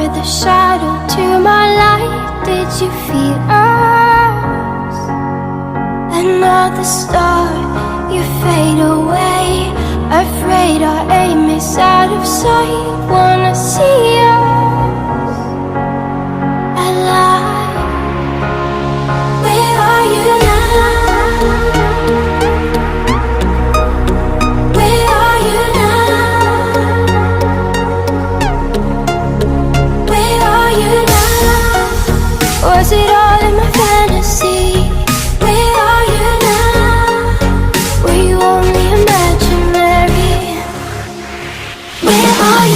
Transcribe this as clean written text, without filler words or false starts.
were the shadow to my light. Did you feel us? Another star, you fade away. Afraid our aim is out of sight. Wanna see us alive. Where are you now? Where are you now? Where are you now? Was it all in my fantasy? Where are you now? Were you only imaginary? Where are you?